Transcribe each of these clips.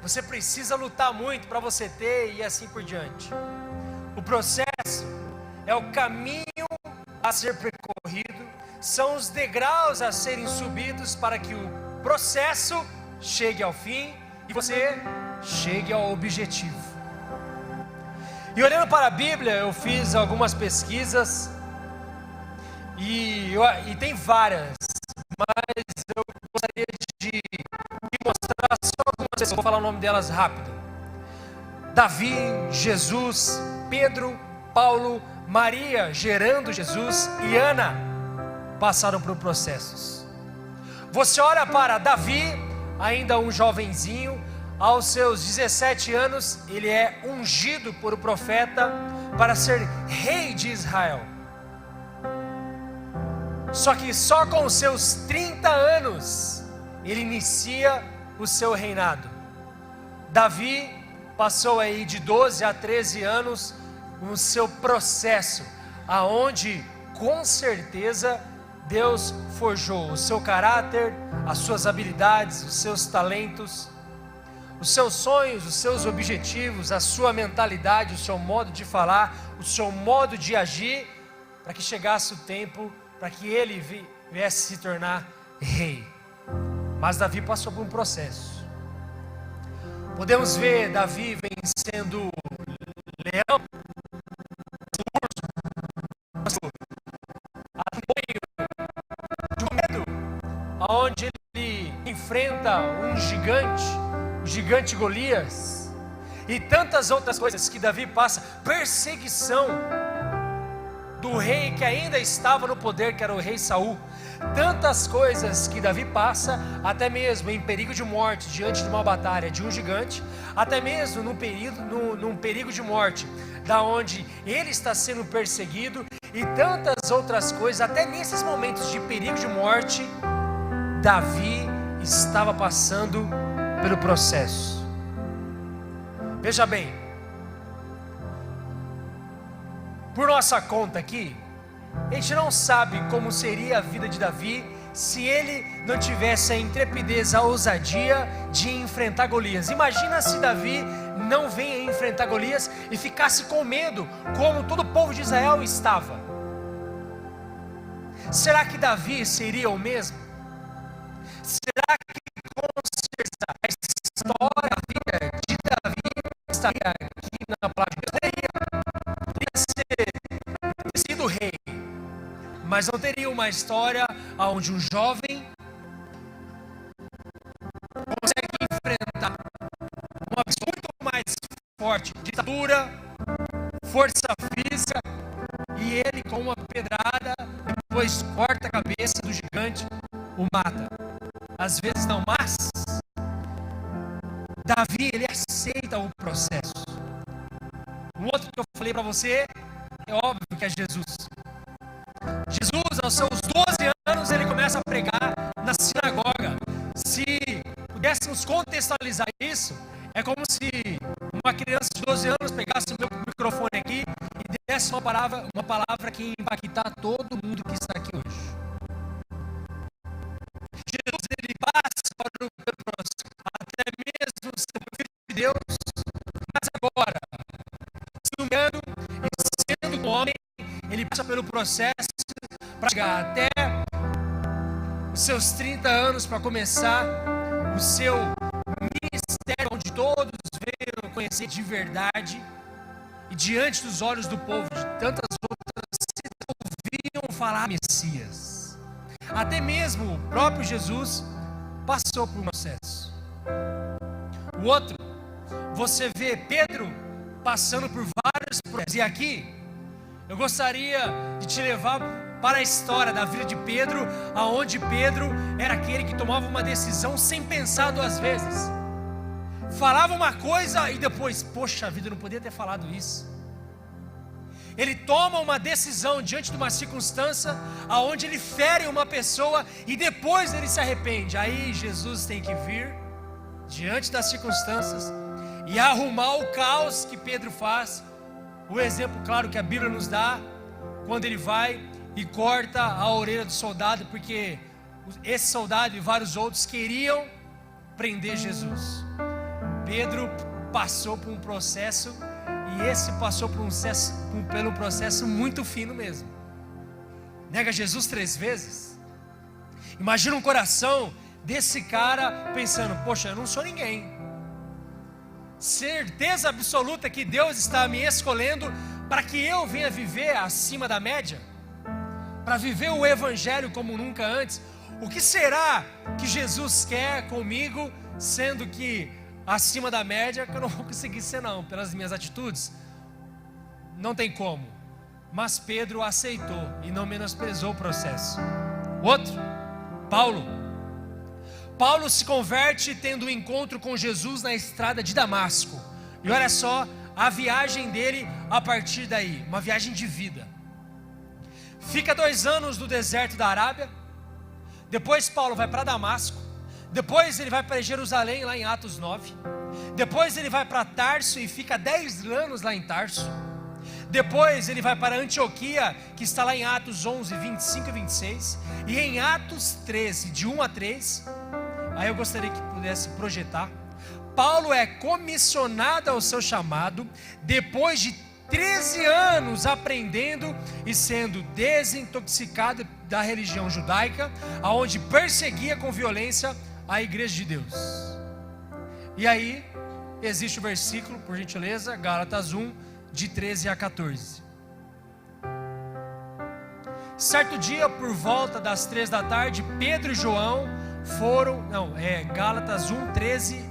Você precisa lutar muito para você ter, e assim por diante. O processo é o caminho a ser percorrido, são os degraus a serem subidos para que o processo chegue ao fim e você chegue ao objetivo. E olhando para a Bíblia, eu fiz algumas pesquisas e tem várias, mas eu gostaria de mostrar só algumas pessoas. Vou falar o nome delas rápido: Davi, Jesus, Pedro, Paulo, Maria, gerando Jesus, e Ana passaram por processos. Você olha para Davi, ainda um jovenzinho, aos seus 17 anos, ele é ungido por o profeta para ser rei de Israel. Só que só com os seus 30 anos, ele inicia o seu reinado. Davi passou aí de 12 a 13 anos no seu processo, aonde com certeza Deus forjou o seu caráter, as suas habilidades, os seus talentos, os seus sonhos, os seus objetivos, a sua mentalidade, o seu modo de falar, o seu modo de agir, para que chegasse o tempo para que ele viesse se tornar rei. Mas Davi passou por um processo. Podemos ver Davi vencendo leão, de medo, aonde ele enfrenta um gigante, o gigante Golias, e tantas outras coisas que Davi passa, perseguição do rei que ainda estava no poder, que era o rei Saul, tantas coisas que Davi passa, até mesmo em perigo de morte, diante de uma batalha de um gigante, até mesmo num perigo de morte, da onde ele está sendo perseguido, e tantas outras coisas. Até nesses momentos de perigo de morte, Davi estava passando pelo processo. Veja bem, por nossa conta aqui, a gente não sabe como seria a vida de Davi se ele não tivesse a intrepidez, a ousadia de enfrentar Golias. Imagina se Davi não venha enfrentar Golias e ficasse com medo, como todo o povo de Israel estava. Será que Davi seria o mesmo? Será que com certeza a história, a vida de Davi estaria aqui na palavra de Deus? Teria sido rei, mas não teria uma história onde um jovem consegue enfrentar uma pessoa muito mais forte, de estatura, força física, e ele com uma pedrada depois corta a cabeça do gigante, o mata. Às vezes não, mas Davi, ele aceita o processo. Um outro que eu falei para você, é óbvio que é Jesus. Jesus, aos seus 12 anos, ele começa a pregar na sinagoga. Se pudéssemos contextualizar isso, é como se uma criança de 12 anos pegasse o meu microfone aqui e desse uma palavra que ia impactar todo mundo que está aqui hoje. Jesus, ele passa pelo processo, até mesmo sendo filho de Deus, mas agora, sendo e sendo um homem, ele passa pelo processo para chegar até os seus 30 anos, para começar o seu ministério, onde todos veio conhecer de verdade, e diante dos olhos do povo, de tantas outras, se ouviam falar Messias. Até mesmo o próprio Jesus passou por um processo. O outro, você vê Pedro passando por vários processos. E aqui, eu gostaria de te levar para a história da vida de Pedro, aonde Pedro era aquele que tomava uma decisão sem pensar duas vezes. Falava uma coisa e depois, poxa vida, eu não podia ter falado isso. Ele toma uma decisão diante de uma circunstância aonde ele fere uma pessoa e depois ele se arrepende. Aí Jesus tem que vir diante das circunstâncias e arrumar o caos que Pedro faz. O exemplo claro que a Bíblia nos dá, quando ele vai e corta a orelha do soldado, porque esse soldado e vários outros queriam prender Jesus. Pedro passou por um processo, e esse passou pelo processo muito fino mesmo. Nega Jesus 3 vezes. Imagina um coração desse cara pensando: poxa, eu não sou ninguém. Certeza absoluta que Deus está me escolhendo para que eu venha viver acima da média, para viver o evangelho como nunca antes. O que será que Jesus quer comigo, sendo que acima da média, que eu não vou conseguir ser não, pelas minhas atitudes? Não tem como. Mas Pedro aceitou e não menosprezou o processo. Outro, Paulo se converte tendo um encontro com Jesus na estrada de Damasco. E olha só a viagem dele a partir daí, uma viagem de vida. Fica 2 anos no deserto da Arábia. Depois Paulo vai para Damasco. Depois ele vai para Jerusalém, lá em Atos 9. Depois ele vai para Tarso e fica 10 anos lá em Tarso. Depois ele vai para Antioquia, que está lá em Atos 11, 25 e 26. E em Atos 13, de 1 a 3, aí eu gostaria que pudesse projetar. Paulo é comissionado ao seu chamado, depois de 13 anos aprendendo e sendo desintoxicado da religião judaica, aonde perseguia com violência a igreja de Deus. E aí existe o versículo, por gentileza, Gálatas 1, de 13 a 14. Certo dia, por volta das 3 da tarde, Pedro e João Gálatas 1, 13.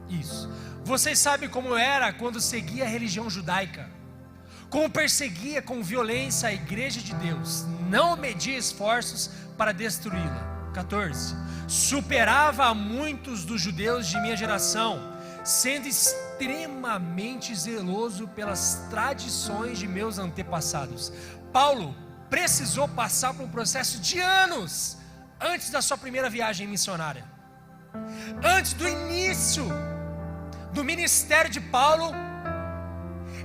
Isso. Vocês sabem como era quando seguia a religião judaica, como perseguia com violência a igreja de Deus, não media esforços para destruí-la. 14. Superava a muitos dos judeus de minha geração, sendo extremamente zeloso pelas tradições de meus antepassados. Paulo precisou passar por um processo de anos antes da sua primeira viagem missionária. Antes do início do ministério de Paulo,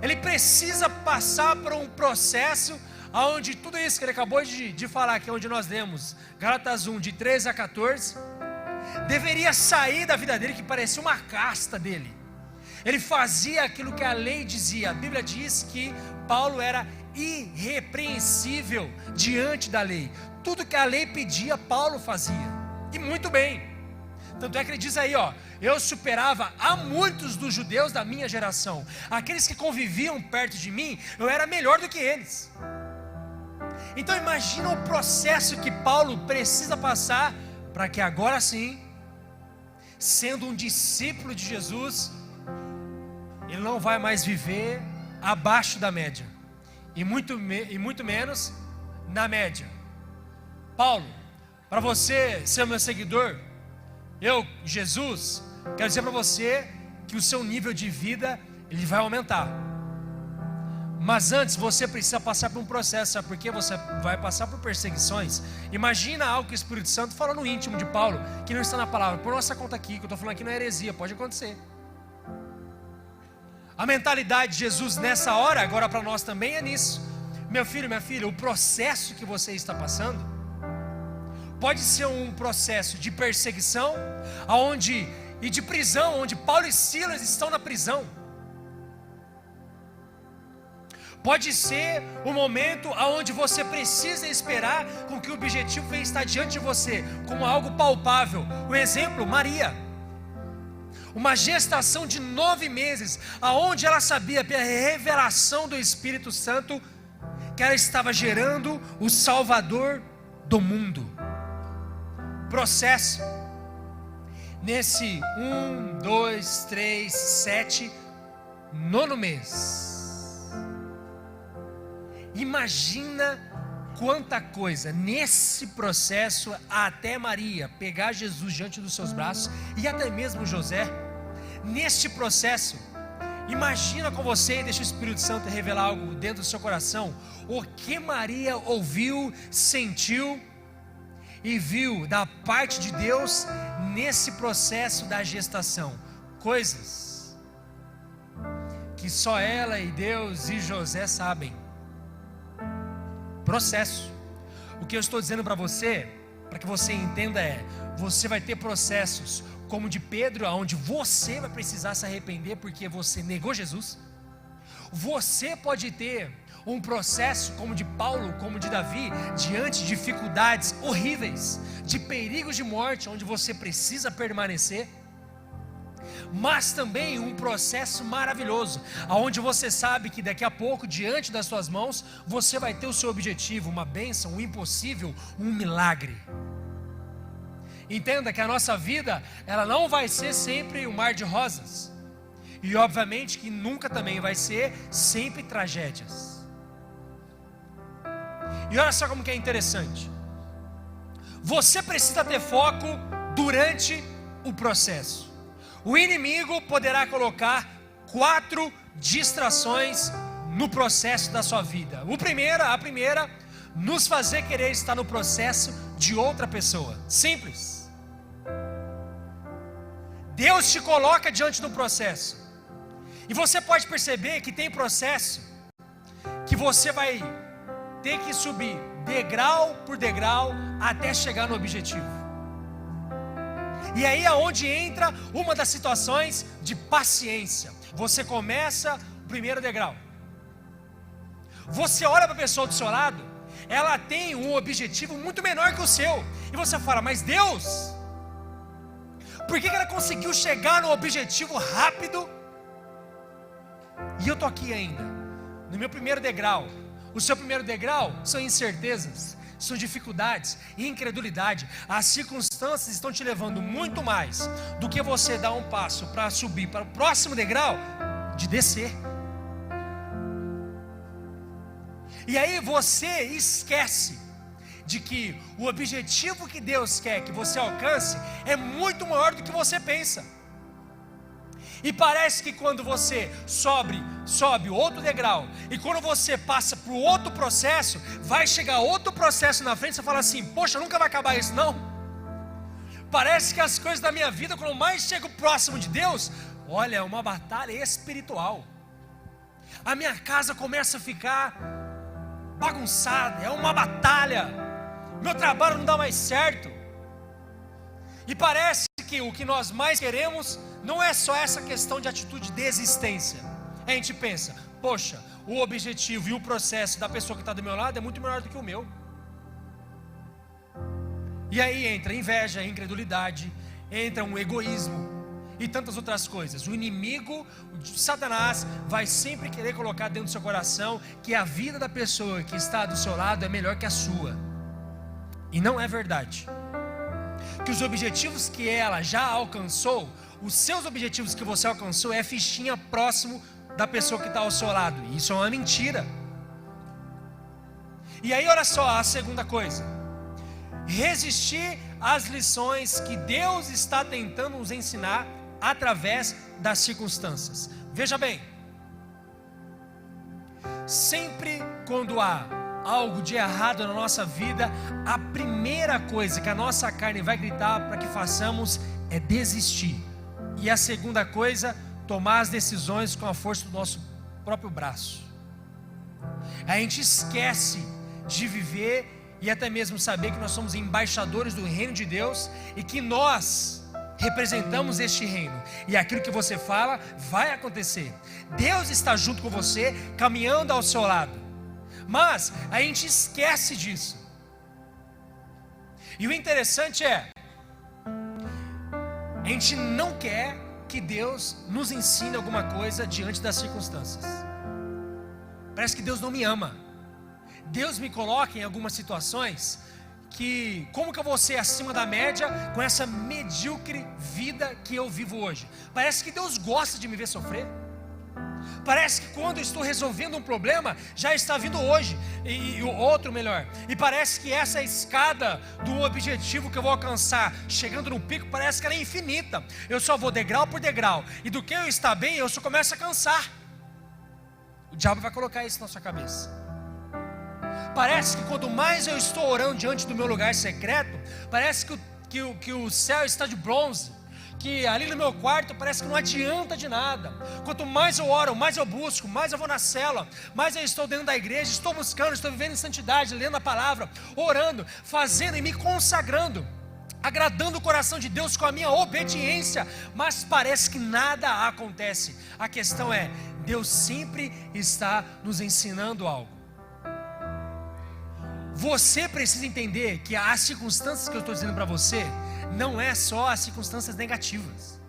ele precisa passar por um processo onde tudo isso que ele acabou de falar, que é onde nós lemos, Gálatas 1, de 13 a 14, deveria sair da vida dele, que parecia uma casta dele. Ele fazia aquilo que a lei dizia. A Bíblia diz que Paulo era irrepreensível diante da lei. Tudo que a lei pedia, Paulo fazia, e muito bem. Tanto é que ele diz aí, eu superava a muitos dos judeus da minha geração. Aqueles que conviviam perto de mim, eu era melhor do que eles. Então imagina o processo que Paulo precisa passar, para que agora sim, sendo um discípulo de Jesus, ele não vai mais viver abaixo da média, e muito menos na média. Paulo, para você ser meu seguidor, Jesus, quero dizer para você que o seu nível de vida, ele vai aumentar. Mas antes você precisa passar por um processo. Sabe por quê? Você vai passar por perseguições. Imagina algo que o Espírito Santo fala no íntimo de Paulo, que não está na palavra. Por nossa conta aqui, que eu estou falando aqui não é heresia, pode acontecer. A mentalidade de Jesus nessa hora, agora para nós também é nisso. Meu filho, minha filha, o processo que você está passando pode ser um processo de perseguição e de prisão, onde Paulo e Silas estão na prisão. Pode ser um momento onde você precisa esperar com que o objetivo venha estar diante de você, como algo palpável. Um exemplo, Maria. Uma gestação de 9 meses, aonde ela sabia pela revelação do Espírito Santo que ela estava gerando o Salvador do mundo. Processo. Nesse 1, 2, 3, 7, 9º mês. Imagina quanta coisa nesse processo, até Maria pegar Jesus diante dos seus braços, e até mesmo José. Neste processo, imagina com você, e deixa o Espírito Santo revelar algo dentro do seu coração, o que Maria ouviu, sentiu e viu da parte de Deus nesse processo da gestação. Coisas que só ela e Deus e José sabem. Processo. O que eu estou dizendo para você, para que você entenda, você vai ter processos como de Pedro, onde você vai precisar se arrepender porque você negou Jesus. Você pode ter um processo como de Paulo, como de Davi, diante de dificuldades horríveis, de perigos de morte, onde você precisa permanecer. Mas também um processo maravilhoso, onde você sabe que daqui a pouco, diante das suas mãos, você vai ter o seu objetivo, uma bênção, um impossível, um milagre. Entenda que a nossa vida, ela não vai ser sempre um mar de rosas, e obviamente que nunca também vai ser sempre tragédias. E olha só como que é interessante, você precisa ter foco durante o processo. O inimigo poderá colocar 4 distrações no processo da sua vida. A primeira, nos fazer querer estar no processo de outra pessoa. Simples. Deus te coloca diante do processo. E você pode perceber que tem processo que você vai ter que subir degrau por degrau até chegar no objetivo. E aí é onde entra uma das situações de paciência. Você começa o primeiro degrau. Você olha para a pessoa do seu lado, ela tem um objetivo muito menor que o seu. E você fala, mas Deus, por que ela conseguiu chegar no objetivo rápido? E eu estou aqui ainda, no meu primeiro degrau. O seu primeiro degrau são incertezas, são dificuldades, incredulidade. As circunstâncias estão te levando muito mais do que você dar um passo para subir para o próximo degrau, de descer. E aí você esquece de que o objetivo que Deus quer que você alcance é muito maior do que você pensa. E parece que quando você sobe outro degrau, e quando você passa para o outro processo, vai chegar outro processo na frente, você fala assim, poxa, nunca vai acabar isso não? Parece que as coisas da minha vida, quando mais chego próximo de Deus, olha, é uma batalha espiritual. A minha casa começa a ficar bagunçada, é uma batalha, meu trabalho não dá mais certo. E parece que o que nós mais queremos não é só essa questão de atitude de desistência. A gente pensa, poxa, o objetivo e o processo da pessoa que está do meu lado é muito melhor do que o meu. E aí entra inveja, incredulidade, entra um egoísmo e tantas outras coisas. O inimigo, Satanás, vai sempre querer colocar dentro do seu coração que a vida da pessoa que está do seu lado é melhor que a sua. E não é verdade. Que os objetivos que ela já alcançou, os seus objetivos que você alcançou é fichinha próximo da pessoa que está ao seu lado. E isso é uma mentira. E aí olha só a segunda coisa, resistir às lições que Deus está tentando nos ensinar através das circunstâncias. Veja bem, sempre quando há algo de errado na nossa vida, a primeira coisa que a nossa carne vai gritar para que façamos é desistir. E a segunda coisa, tomar as decisões com a força do nosso próprio braço. A gente esquece de viver e até mesmo saber que nós somos embaixadores do reino de Deus e que nós representamos este reino. E aquilo que você fala vai acontecer. Deus está junto com você, caminhando ao seu lado. Mas a gente esquece disso. E o interessante é, a gente não quer que Deus nos ensine alguma coisa diante das circunstâncias. Parece que Deus não me ama. Deus me coloca em algumas situações que, como que eu vou ser acima da média com essa medíocre vida que eu vivo hoje? Parece que Deus gosta de me ver sofrer. Parece que quando eu estou resolvendo um problema, já está vindo hoje, e o outro melhor. E parece que essa escada do objetivo que eu vou alcançar, chegando no pico, parece que ela é infinita. Eu só vou degrau por degrau, e do que eu estar bem, eu só começo a cansar. O diabo vai colocar isso na sua cabeça. Parece que quanto mais eu estou orando diante do meu lugar secreto, parece que o céu está de bronze, que ali no meu quarto parece que não adianta de nada. Quanto mais eu oro, mais eu busco, mais eu vou na célula, mais eu estou dentro da igreja, estou buscando, estou vivendo em santidade, lendo a palavra, orando, fazendo e me consagrando. agradando o coração de Deus com a minha obediência, mas parece que nada acontece. A questão é, Deus sempre está nos ensinando algo. Você precisa entender que as circunstâncias que eu estou dizendo para você, não é só as circunstâncias negativas.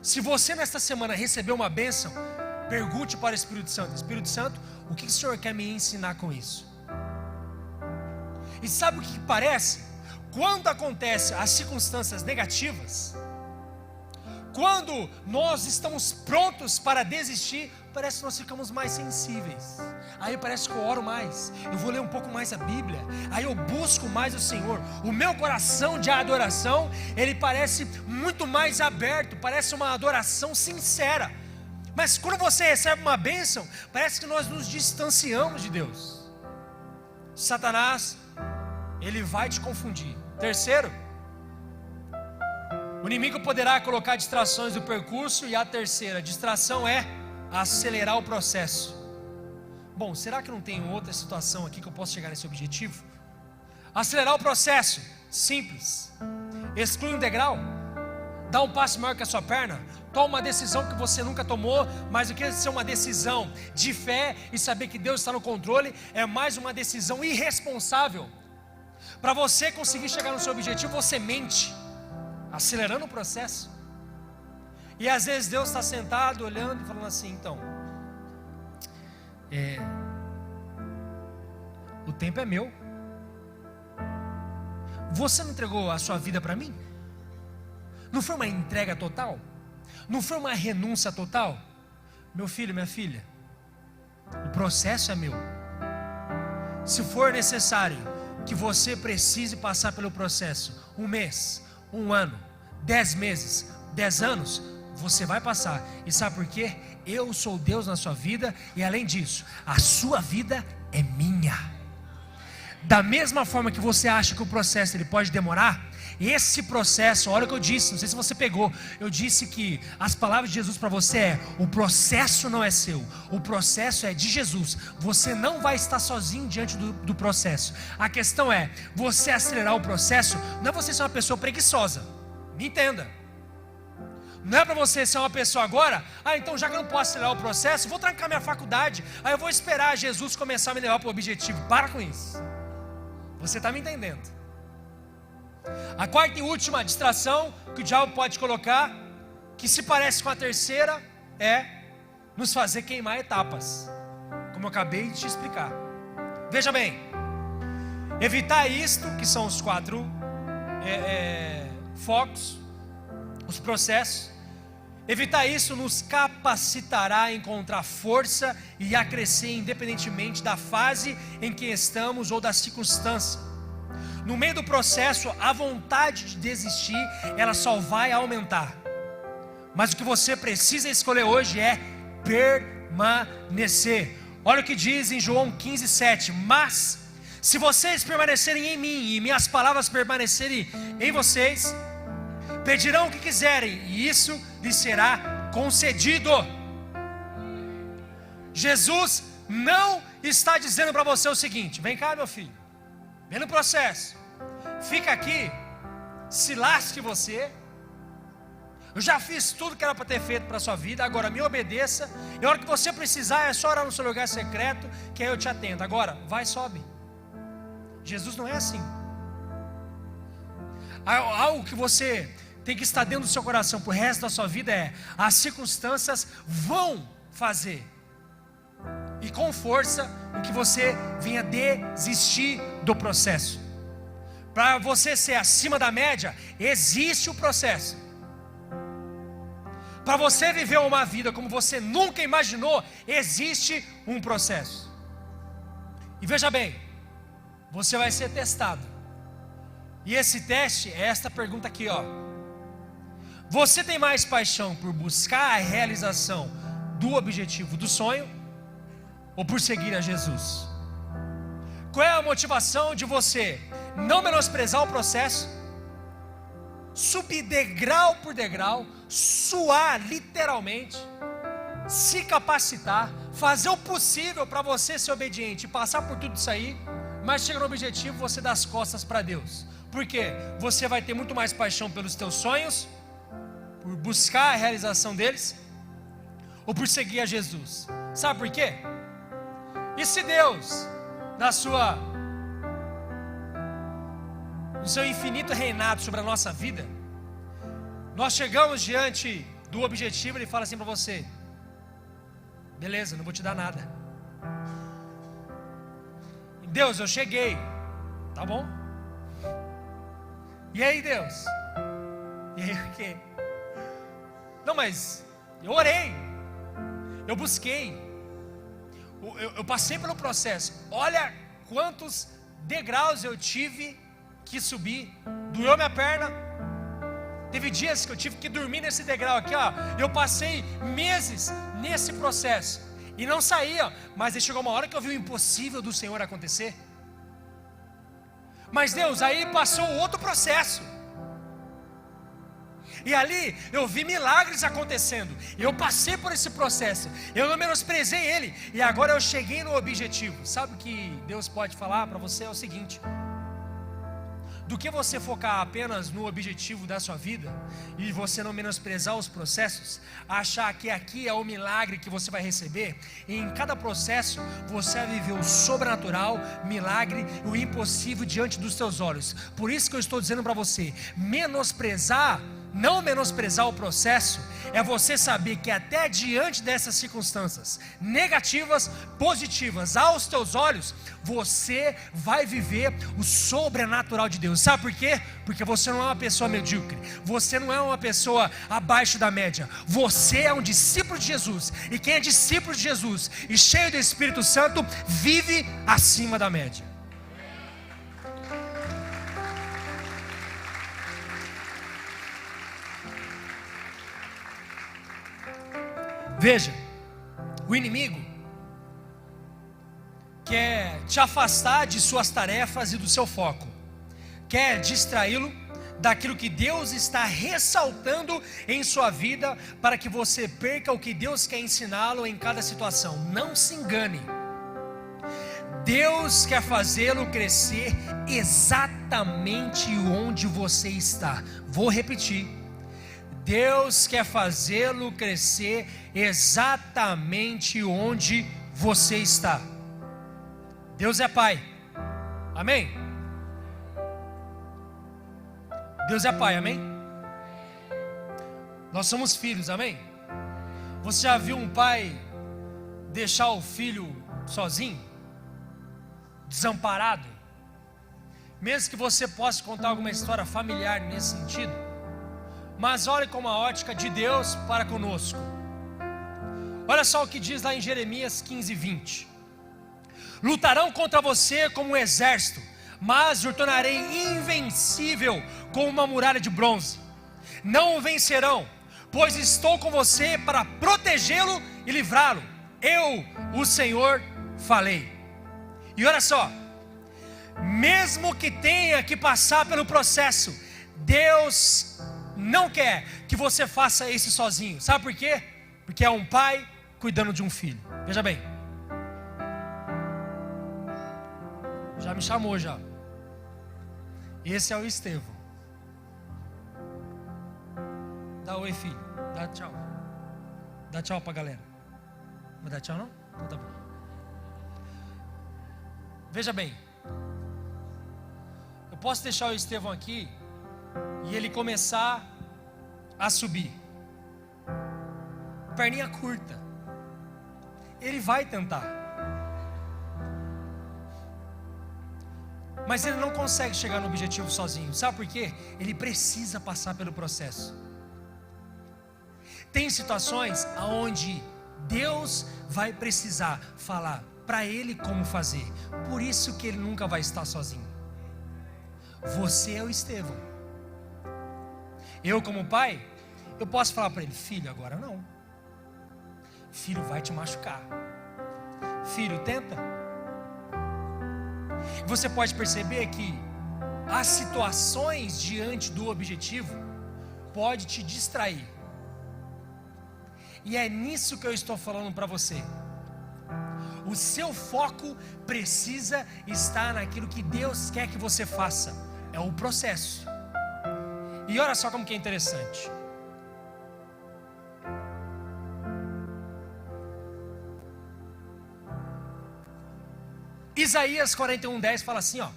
Se você nesta semana recebeu uma bênção, pergunte para o Espírito Santo: Espírito Santo, o que o Senhor quer me ensinar com isso? E sabe o que parece? Quando acontecem as circunstâncias negativas, quando nós estamos prontos para desistir, parece que nós ficamos mais sensíveis. Aí parece que eu oro mais, eu vou ler um pouco mais a Bíblia, aí eu busco mais o Senhor. O meu coração de adoração, ele parece muito mais aberto, parece uma adoração sincera. Mas quando você recebe uma bênção, parece que nós nos distanciamos de Deus. Satanás, ele vai te confundir. Terceiro, o inimigo poderá colocar distrações no percurso. E a terceira distração é acelerar o processo. Bom, será que não tem outra situação aqui que eu possa chegar nesse objetivo? Acelerar o processo, simples. Exclui um degrau, dá um passo maior que a sua perna, toma uma decisão que você nunca tomou, mas o que é ser uma decisão de fé e saber que Deus está no controle, é mais uma decisão irresponsável. Para você conseguir chegar no seu objetivo, você mente, acelerando o processo. E às vezes Deus está sentado, olhando e falando assim: então, o tempo é meu. Você não entregou a sua vida para mim? Não foi uma entrega total? Não foi uma renúncia total? Meu filho, minha filha, o processo é meu. Se for necessário que você precise passar pelo processo, 1 mês, 1 ano, 10 meses, 10 anos, você vai passar. E sabe por quê? Eu sou Deus na sua vida. E além disso, a sua vida é minha. Da mesma forma que você acha que o processo ele pode demorar, esse processo, olha o que eu disse, não sei se você pegou, eu disse que as palavras de Jesus para você é: o processo não é seu, o processo é de Jesus. Você não vai estar sozinho diante do processo. A questão é, você acelerar o processo, não é você ser uma pessoa preguiçosa, me entenda. Não é para você ser uma pessoa agora, então já que eu não posso acelerar o processo, vou trancar minha faculdade, aí eu vou esperar Jesus começar a me levar para o objetivo. Para com isso. Você está me entendendo? A quarta e última distração que o diabo pode colocar, que se parece com a terceira, é nos fazer queimar etapas, como eu acabei de te explicar. Veja bem, evitar isto, que são os 4 focos, os processos. Evitar isso nos capacitará a encontrar força e a crescer independentemente da fase em que estamos ou da circunstância. No meio do processo, a vontade de desistir, ela só vai aumentar. Mas o que você precisa escolher hoje é permanecer. Olha o que diz em João 15:7. Mas, se vocês permanecerem em mim e minhas palavras permanecerem em vocês, pedirão o que quiserem e isso lhes será concedido. Jesus não está dizendo para você o seguinte: vem cá, meu filho, vem no processo, fica aqui, se lasque você, eu já fiz tudo que era para ter feito para a sua vida, agora me obedeça, e a hora que você precisar é só orar no seu lugar secreto, que aí eu te atendo. Agora, vai, sobe. Jesus não é assim. Algo que você tem que estar dentro do seu coração para o resto da sua vida é: as circunstâncias vão fazer, e com força, o que você venha desistir do processo. Para você ser acima da média, existe o processo. Para você viver uma vida como você nunca imaginou, existe um processo. E veja bem, você vai ser testado. E esse teste é esta pergunta aqui, ó: você tem mais paixão por buscar a realização do objetivo do sonho, ou por seguir a Jesus? Qual é a motivação de você não menosprezar o processo, subir degrau por degrau, suar literalmente, se capacitar, fazer o possível para você ser obediente e passar por tudo isso aí, mas chega no objetivo, você dá as costas para Deus. Por quê? Você vai ter muito mais paixão pelos teus sonhos, por buscar a realização deles, ou por seguir a Jesus. Sabe por quê? E se Deus, no seu infinito reinado sobre a nossa vida, nós chegamos diante do objetivo, Ele fala assim para você: beleza, não vou te dar nada. Deus, eu cheguei, tá bom? E aí, Deus? E aí o quê? Não, mas eu orei, eu busquei, eu passei pelo processo. Olha quantos degraus eu tive que subir. Doeu minha perna. Teve dias que eu tive que dormir nesse degrau aqui, ó. Eu passei meses nesse processo e não saía. Mas aí chegou uma hora que eu vi o impossível do Senhor acontecer. Mas Deus, aí passou outro processo. E ali eu vi milagres acontecendo. Eu passei por esse processo. Eu não menosprezei ele. E agora eu cheguei no objetivo. Sabe o que Deus pode falar para você? É o seguinte: do que você focar apenas no objetivo da sua vida e você não menosprezar os processos, achar que aqui é o milagre que você vai receber, e em cada processo você vai viver o sobrenatural, milagre e o impossível diante dos seus olhos. Por isso que eu estou dizendo para você, não menosprezar o processo é você saber que até diante dessas circunstâncias negativas, positivas aos teus olhos, você vai viver o sobrenatural de Deus. Sabe por quê? Porque você não é uma pessoa medíocre, você não é uma pessoa abaixo da média, você é um discípulo de Jesus, e quem é discípulo de Jesus e cheio do Espírito Santo vive acima da média. Veja, o inimigo quer te afastar de suas tarefas e do seu foco, quer distraí-lo daquilo que Deus está ressaltando em sua vida, para que você perca o que Deus quer ensiná-lo em cada situação. Não se engane, Deus quer fazê-lo crescer exatamente onde você está. Vou repetir: Deus quer fazê-lo crescer exatamente onde você está. Deus é Pai, amém? Deus é Pai, amém? Nós somos filhos, amém? Você já viu um pai deixar o filho sozinho, desamparado? Mesmo que você possa contar alguma história familiar nesse sentido, mas olhe com a ótica de Deus para conosco. Olha só o que diz lá em Jeremias 15:20: lutarão contra você como um exército, mas o tornarei invencível como uma muralha de bronze. Não o vencerão, pois estou com você para protegê-lo e livrá-lo. Eu, o Senhor, falei. E olha só, mesmo que tenha que passar pelo processo, Deus não quer que você faça isso sozinho. Sabe por quê? Porque é um pai cuidando de um filho. Veja bem, já me chamou já. Esse é o Estevão. Dá oi, filho. Dá tchau. Dá tchau pra galera. Não vai dar tchau não? Então tá bom. Veja bem, eu posso deixar o Estevão aqui e ele começar a subir, perninha curta. Ele vai tentar, mas ele não consegue chegar no objetivo sozinho. Sabe por quê? Ele precisa passar pelo processo. Tem situações onde Deus vai precisar falar para ele como fazer. Por isso que ele nunca vai estar sozinho. Você é o Estevão. Eu, como pai, eu posso falar para ele: filho, agora não. Filho, vai te machucar. Filho, tenta. Você pode perceber que as situações diante do objetivo pode te distrair. E é nisso que eu estou falando para você. O seu foco precisa estar naquilo que Deus quer que você faça. É o processo. E olha só como que é interessante. Isaías 41:10 fala assim, ó: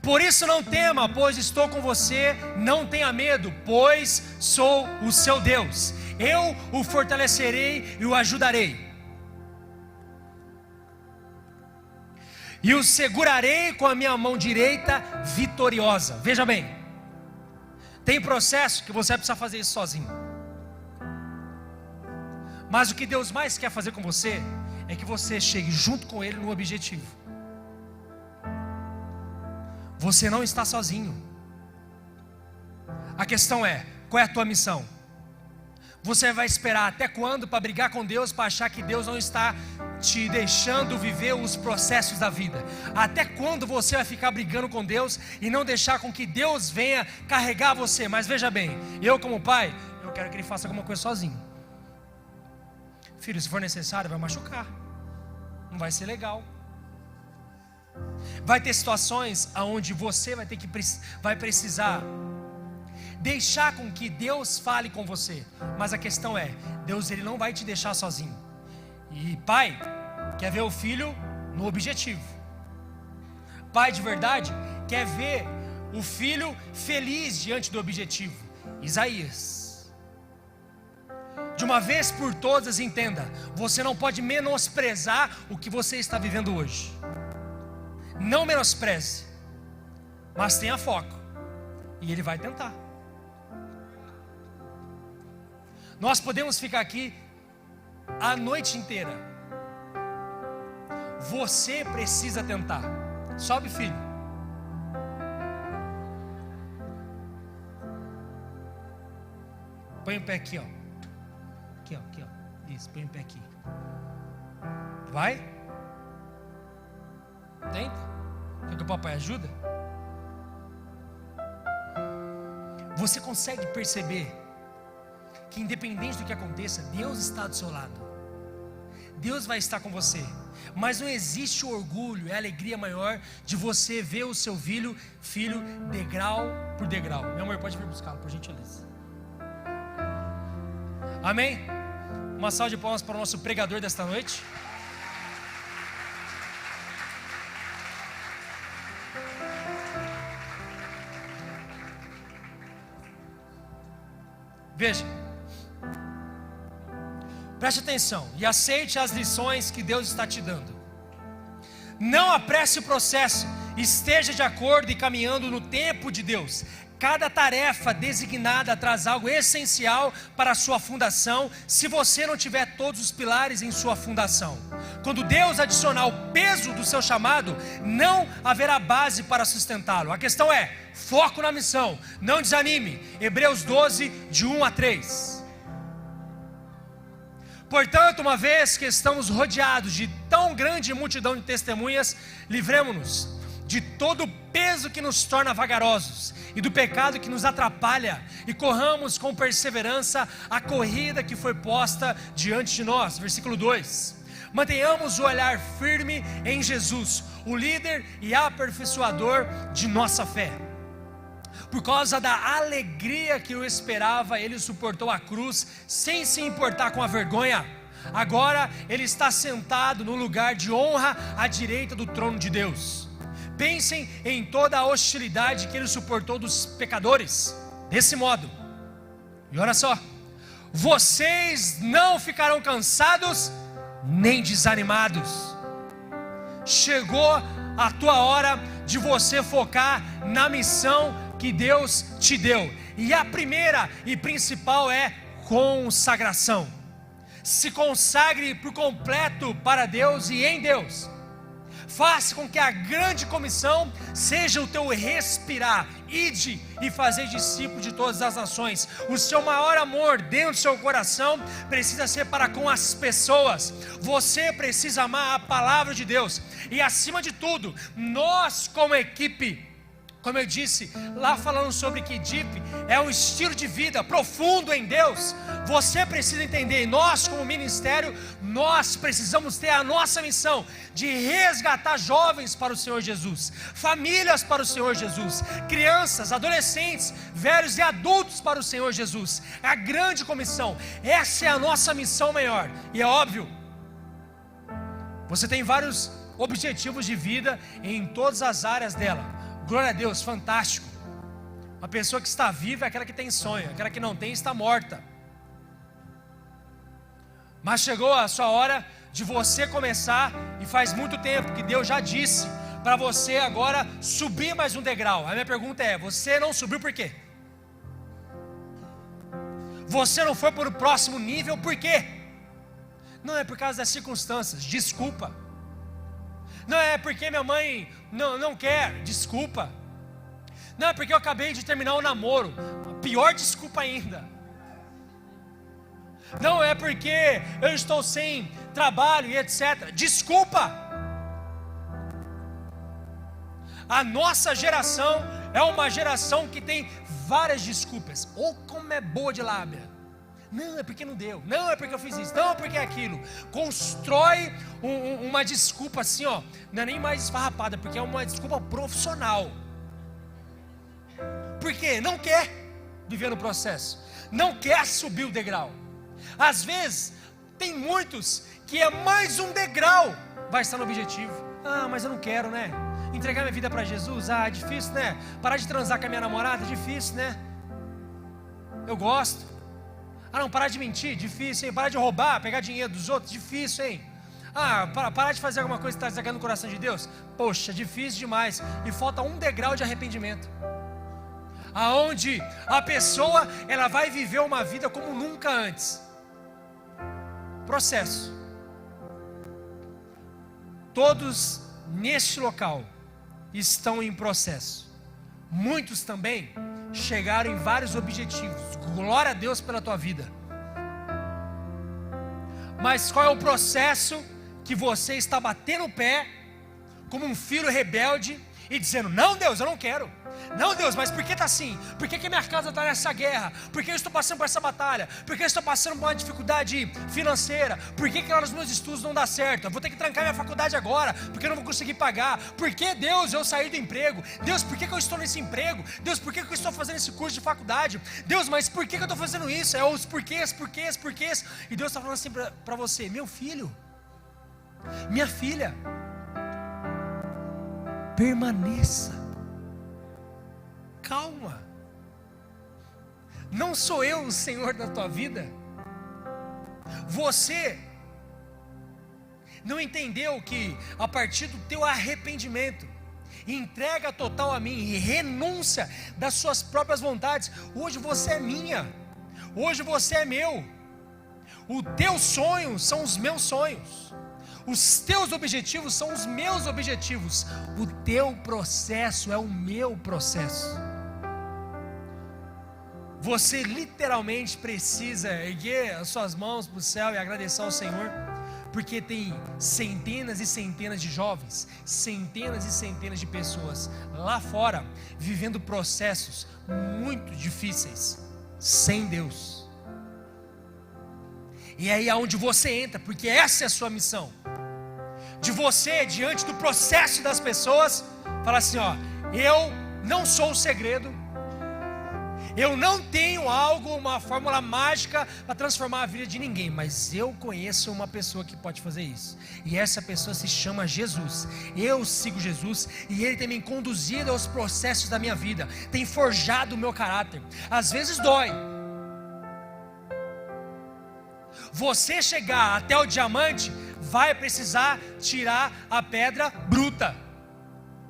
por isso não tema, pois estou com você, não tenha medo, pois sou o seu Deus. Eu o fortalecerei e o ajudarei. E o segurarei com a minha mão direita vitoriosa. Veja bem, tem processo que você vai precisar fazer isso sozinho. Mas o que Deus mais quer fazer com você é que você chegue junto com Ele no objetivo. Você não está sozinho. A questão é, qual é a tua missão? Você vai esperar até quando para brigar com Deus, para achar que Deus não está te deixando viver os processos da vida? Até quando você vai ficar brigando com Deus e não deixar com que Deus venha carregar você? Mas veja bem, eu como pai, eu quero que ele faça alguma coisa sozinho. Filho, se for necessário, vai machucar, não vai ser legal. Vai ter situações onde você vai precisar deixar com que Deus fale com você. Mas a questão é, Deus ele não vai te deixar sozinho. E pai quer ver o filho no objetivo. Pai de verdade quer ver o filho feliz diante do objetivo. Isaías: de uma vez por todas entenda, você não pode menosprezar o que você está vivendo hoje. Não menospreze, mas tenha foco, e ele vai tentar. Nós podemos ficar aqui a noite inteira. Você precisa tentar. Sobe, filho. Põe o pé aqui, ó. Aqui, ó, aqui, ó. Isso, põe o pé aqui. Vai. Tenta. Quer que o papai ajuda? Você consegue perceber que independente do que aconteça, Deus está do seu lado. Deus vai estar com você. Mas não existe o orgulho, é a alegria maior de você ver o seu filho degrau por degrau. Meu amor, pode vir buscá-lo, por gentileza. Amém? Uma salva de palmas para o nosso pregador desta noite. Veja, preste atenção e aceite as lições que Deus está te dando. Não apresse o processo, esteja de acordo e caminhando no tempo de Deus. Cada tarefa designada traz algo essencial para a sua fundação, se você não tiver todos os pilares em sua fundação. Quando Deus adicionar o peso do seu chamado, não haverá base para sustentá-lo. A questão é, foco na missão, não desanime. Hebreus 12, de 1 a 3. Portanto, uma vez que estamos rodeados de tão grande multidão de testemunhas, livremo-nos de todo o peso que nos torna vagarosos e do pecado que nos atrapalha, e corramos com perseverança a corrida que foi posta diante de nós. Versículo 2. Mantenhamos o olhar firme em Jesus, o líder e aperfeiçoador de nossa fé. Por causa da alegria que o esperava, ele suportou a cruz sem se importar com a vergonha. Agora ele está sentado no lugar de honra à direita do trono de Deus. Pensem em toda a hostilidade que ele suportou dos pecadores. Desse modo, e olha só, vocês não ficarão cansados nem desanimados. Chegou a tua hora de você focar na missão que Deus te deu. E a primeira e principal é consagração. Se consagre por completo para Deus e em Deus. Faça com que a grande comissão seja o teu respirar. Ide e fazer discípulos de todas as nações. O seu maior amor dentro do seu coração precisa ser para com as pessoas. Você precisa amar a palavra de Deus. E acima de tudo, nós como equipe, Como eu disse, lá falando sobre que deep é um estilo de vida profundo em Deus, você precisa entender, nós como ministério, nós precisamos ter a nossa missão de resgatar jovens para o Senhor Jesus, famílias para o Senhor Jesus, crianças, adolescentes, velhos e adultos para o Senhor Jesus. É a grande comissão, essa é a nossa missão maior. E é óbvio, você tem vários objetivos de vida em todas as áreas dela. Glória a Deus, fantástico. Uma pessoa que está viva é aquela que tem sonho, aquela que não tem está morta. Mas chegou a sua hora de você começar, e faz muito tempo que Deus já disse para você agora subir mais um degrau. A minha pergunta é: você não subiu por quê? Você não foi para o próximo nível por quê? Não é por causa das circunstâncias, desculpa. Não é porque minha mãe não quer, desculpa. Não é porque eu acabei de terminar o namoro, pior desculpa ainda. Não é porque eu estou sem trabalho e etc, desculpa. A nossa geração é uma geração que tem várias desculpas. Ou como é boa de lábia. Não, é porque não deu. Não, é porque eu fiz isso. Não, é porque é aquilo. Constrói uma desculpa assim, ó. Não é nem mais esfarrapada, porque é uma desculpa profissional. Por quê? Não quer viver no processo. Não quer subir o degrau. Às vezes, tem muitos que é mais um degrau vai estar no objetivo. Ah, mas eu não quero, né? Entregar minha vida para Jesus, é difícil, né? Parar de transar com a minha namorada, difícil, né? Eu gosto. Ah, não, parar de mentir, difícil, hein? Parar de roubar, pegar dinheiro dos outros, difícil, hein? Ah, parar de fazer alguma coisa que está desagradando o coração de Deus, poxa, difícil demais. E falta um degrau de arrependimento, aonde a pessoa, ela vai viver uma vida como nunca antes. Processo. Todos neste local estão em processo. Muitos também chegaram em vários objetivos. Glória a Deus pela tua vida. Mas qual é o processo que você está batendo o pé como um filho rebelde e dizendo: não, Deus, eu não quero. Não, Deus, mas por que está assim? Por que minha casa está nessa guerra? Por que eu estou passando por essa batalha? Por que eu estou passando por uma dificuldade financeira? Por que lá nos meus estudos não dá certo? Eu vou ter que trancar minha faculdade agora, porque eu não vou conseguir pagar. Por que, Deus, eu saí do emprego? Deus, por que eu estou nesse emprego? Deus, por que eu estou fazendo esse curso de faculdade? Deus, mas por que eu estou fazendo isso? É os porquês. E Deus está falando assim para você: meu filho, minha filha, permaneça. Calma. Não sou eu o Senhor da tua vida? Você não entendeu que a partir do teu arrependimento, entrega total a mim e renúncia das suas próprias vontades, hoje você é minha, hoje você é meu. Os teus sonhos são os meus sonhos, os teus objetivos são os meus objetivos, o teu processo é o meu processo. Você literalmente precisa erguer as suas mãos para o céu e agradecer ao Senhor, porque tem centenas e centenas de jovens, centenas e centenas de pessoas lá fora, vivendo processos muito difíceis, sem Deus. E é aí aonde você entra, porque essa é a sua missão, de você, diante do processo das pessoas, falar assim: ó, eu não sou o segredo, eu não tenho algo, uma fórmula mágica para transformar a vida de ninguém, mas eu conheço uma pessoa que pode fazer isso, e essa pessoa se chama Jesus. Eu sigo Jesus, e Ele tem me conduzido aos processos da minha vida, tem forjado o meu caráter. Às vezes dói. Você chegar até o diamante, vai precisar tirar a pedra bruta,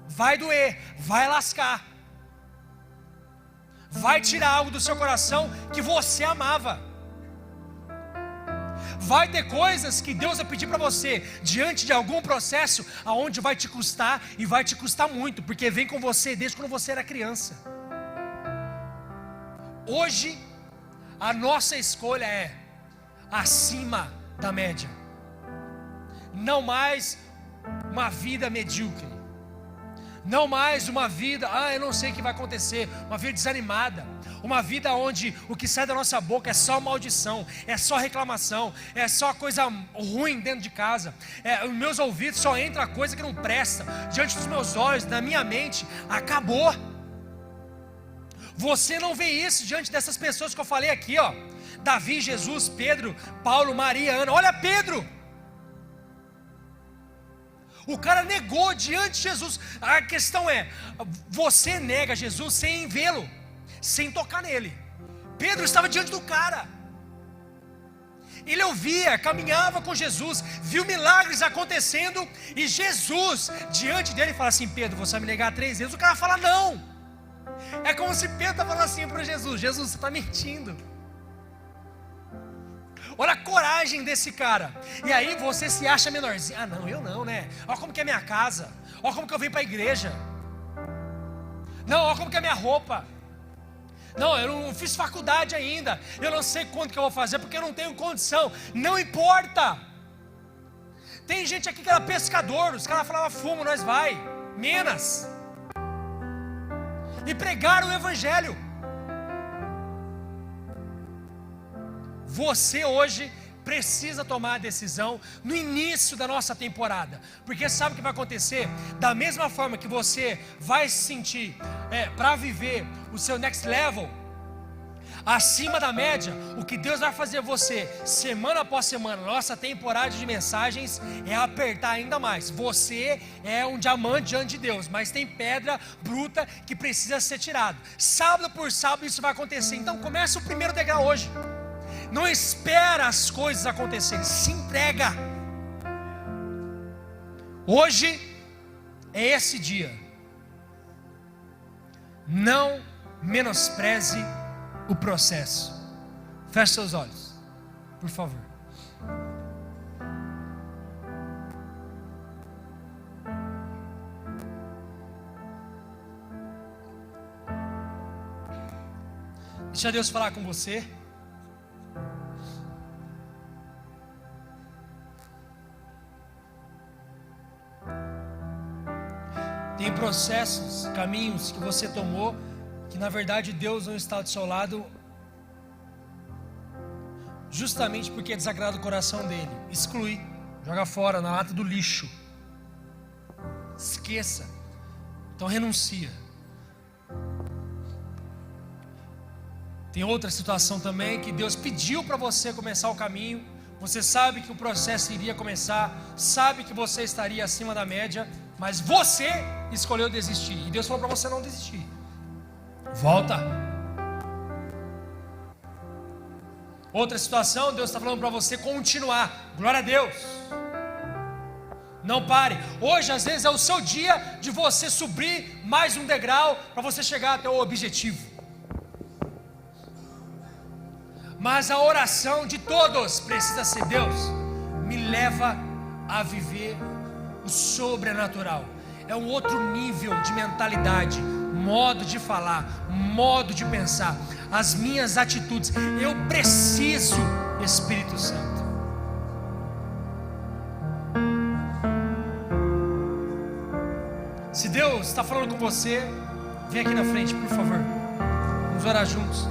vai doer, vai lascar, vai tirar algo do seu coração que você amava. Vai ter coisas que Deus vai pedir para você, diante de algum processo, aonde vai te custar, e vai te custar muito, porque vem com você desde quando você era criança. Hoje, a nossa escolha é acima da média, não mais uma vida medíocre, Não mais uma vida, eu não sei o que vai acontecer, uma vida desanimada, uma vida onde o que sai da nossa boca é só maldição, é só reclamação, é só coisa ruim dentro de casa, os meus ouvidos só entra coisa que não presta, diante dos meus olhos, na minha mente, acabou. Você não vê isso diante dessas pessoas que eu falei aqui, ó. Davi, Jesus, Pedro, Paulo, Maria, Ana. Olha Pedro, o cara negou diante de Jesus. A questão é, você nega Jesus sem vê-lo, sem tocar nele. Pedro estava diante do cara, ele ouvia, caminhava com Jesus, viu milagres acontecendo, e Jesus diante dele fala assim: Pedro, você vai me negar 3 vezes? O cara fala não. É como se Pedro está falando assim para Jesus: Jesus, você está mentindo. Olha a coragem desse cara. E aí você se acha menorzinho. Não, eu não, né? Olha como que é minha casa, olha como que eu venho para a igreja. Não, olha como que é minha roupa. Não, eu não fiz faculdade ainda, eu não sei quanto que eu vou fazer, porque eu não tenho condição. Não importa. Tem gente aqui que era pescador, os caras falavam: fumo, nós vai, Minas, e pregaram o evangelho. Você hoje precisa tomar a decisão no início da nossa temporada, porque sabe o que vai acontecer? Da mesma forma que você vai se sentir para viver o seu next level, acima da média, o que Deus vai fazer você, semana após semana, nossa temporada de mensagens, é apertar ainda mais. Você é um diamante diante de Deus, mas tem pedra bruta que precisa ser tirado. Sábado por sábado isso vai acontecer. Então começa o primeiro degrau hoje. Não espera as coisas acontecerem, se entrega. Hoje é esse dia. Não menospreze o processo. Feche seus olhos, por favor. Deixa Deus falar com você. Tem processos, caminhos que você tomou, que na verdade Deus não está do seu lado, justamente porque desagrada o coração dele. Exclui, joga fora, na lata do lixo. Esqueça. Então renuncia. Tem outra situação também que Deus pediu para você começar o caminho. Você sabe que o processo iria começar, sabe que você estaria acima da média, mas você escolheu desistir, e Deus falou para você não desistir. Volta. Outra situação, Deus está falando para você continuar. Glória a Deus. Não pare. Hoje às vezes é o seu dia de você subir mais um degrau para você chegar até o objetivo. Mas a oração de todos precisa ser: Deus, me leva a viver o sobrenatural. É um outro nível de mentalidade, modo de falar, modo de pensar, as minhas atitudes. Eu preciso, Espírito Santo. Se Deus está falando com você, vem aqui na frente, por favor. Vamos orar juntos.